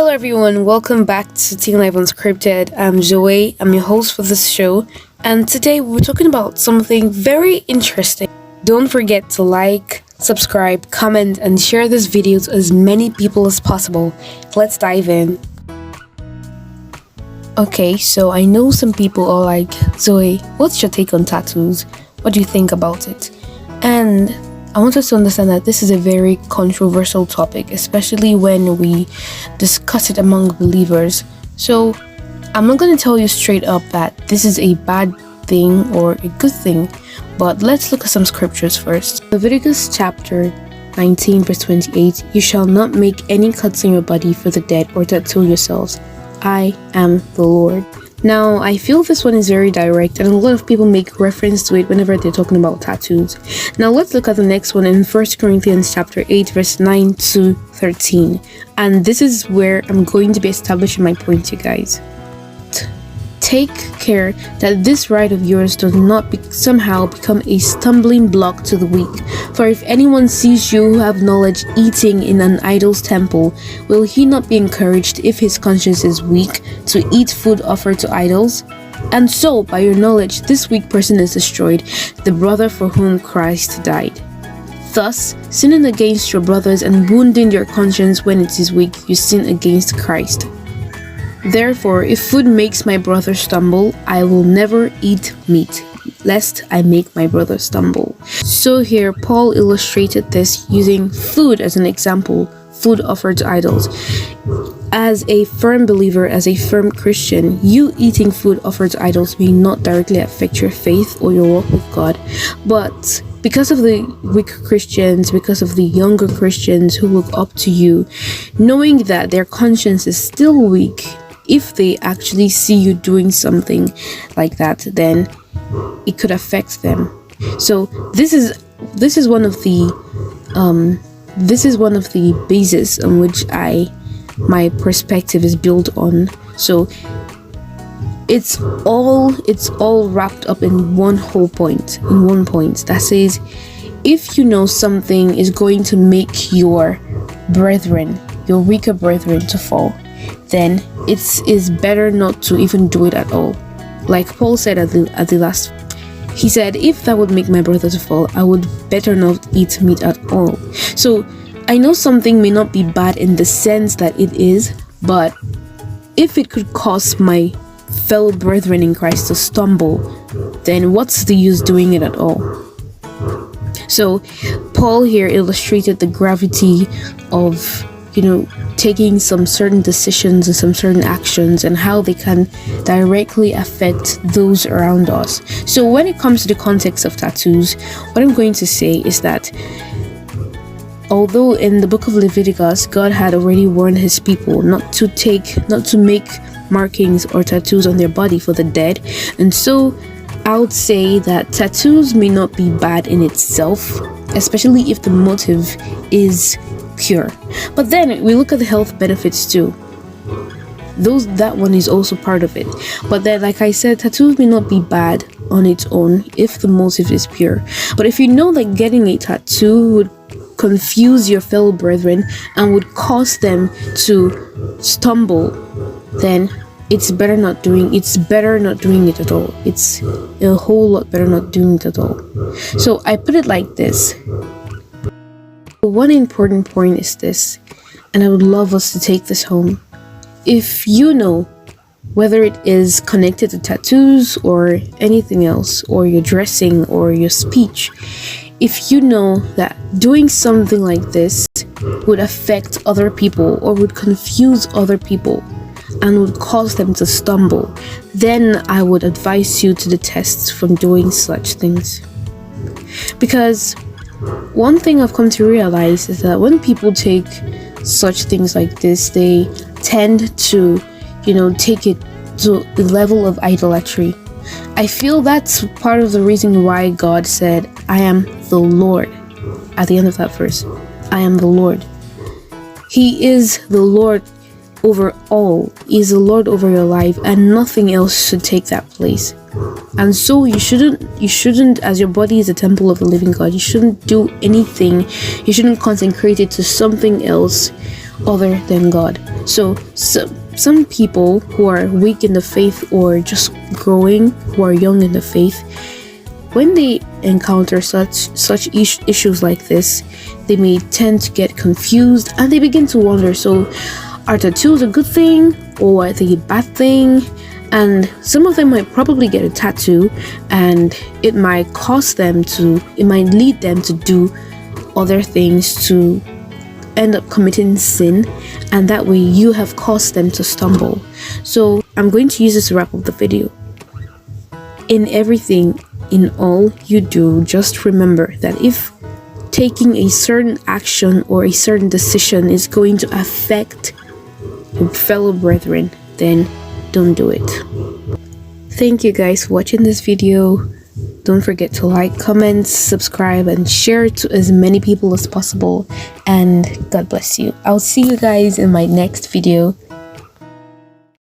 Hello everyone, welcome back to Teen Life Unscripted. I'm Zoe, I'm your host for this show, and today we're talking about something very interesting. Don't forget to like, subscribe, comment, and share this video to as many people as possible. Let's dive in. Okay, so I know some people are like, Zoe, what's your take on tattoos? What do you think about it? And I want us to understand that this is a very controversial topic, especially when we discuss it among believers. So I'm not going to tell you straight up that this is a bad thing or a good thing, but let's look at some scriptures first. Leviticus chapter 19 verse 28, you shall not make any cuts on your body for the dead or tattoo yourselves. I am the Lord. Now, I feel this one is very direct, and a lot of people make reference to it whenever they're talking about tattoos. Now, let's look at the next one in 1 Corinthians chapter 8, verse 9 to 13. And this is where I'm going to be establishing my point, you guys. Take care that this right of yours does not somehow become a stumbling block to the weak. For if anyone sees you who have knowledge eating in an idol's temple, will he not be encouraged if his conscience is weak to eat food offered to idols? And so, by your knowledge, this weak person is destroyed, the brother for whom Christ died. Thus, sinning against your brothers and wounding your conscience when it is weak, you sin against Christ. Therefore, if food makes my brother stumble, I will never eat meat, lest I make my brother stumble. So here, Paul illustrated this using food as an example, food offered to idols. As a firm believer, as a firm Christian, you eating food offered to idols may not directly affect your faith or your walk with God, but because of the weak Christians, because of the younger Christians who look up to you, knowing that their conscience is still weak, if they actually see you doing something like that, then it could affect them. So this is one of the bases on which my perspective is built on. So it's all wrapped up in one point that says, if you know something is going to make your weaker brethren to fall, then it is better not to even do it at all. Like Paul said at the last, he said, if that would make my brother to fall, I would better not eat meat at all. So I know something may not be bad in the sense that it is, but if it could cause my fellow brethren in Christ to stumble, then what's the use doing it at all? So Paul here illustrated the gravity of taking some certain decisions and some certain actions and how they can directly affect those around us. So when it comes to the context of tattoos, what I'm going to say is that although in the book of Leviticus, God had already warned his people not to make markings or tattoos on their body for the dead, and so I would say that tattoos may not be bad in itself, especially if the motive is pure. But then we look at the health benefits too. That one is also part of it. But then, like I said, tattoos may not be bad on its own if the motive is pure. But if you know that getting a tattoo would confuse your fellow brethren and would cause them to stumble, then it's better not doing it at all. It's a whole lot better not doing it at all. So I put it like this. One important point is this, and I would love us to take this home. If you know, whether it is connected to tattoos or anything else, or your dressing or your speech, if you know that doing something like this would affect other people or would confuse other people and would cause them to stumble, then I would advise you to detest from doing such things. Because one thing I've come to realize is that when people take such things like this, they tend to, take it to the level of idolatry. I feel that's part of the reason why God said, I am the Lord, at the end of that verse. I am the Lord. He is the Lord over all. He is the Lord over your life, and nothing else should take that place. And so you shouldn't, as your body is a temple of the living God, you shouldn't do anything, you shouldn't consecrate it to something else other than God. So some people who are weak in the faith or just growing, who are young in the faith, when they encounter such issues like this, they may tend to get confused and they begin to wonder, so are tattoos a good thing or are they a bad thing? And some of them might probably get a tattoo and it might lead them to do other things, to end up committing sin, and that way you have caused them to stumble. So I'm going to use this to wrap up the video. In everything, in all you do, just remember that if taking a certain action or a certain decision is going to affect your fellow brethren, then don't do it. Thank you guys for watching this video. Don't forget to like, comment, subscribe, and share it to as many people as possible. And God bless you. I'll see you guys in my next video.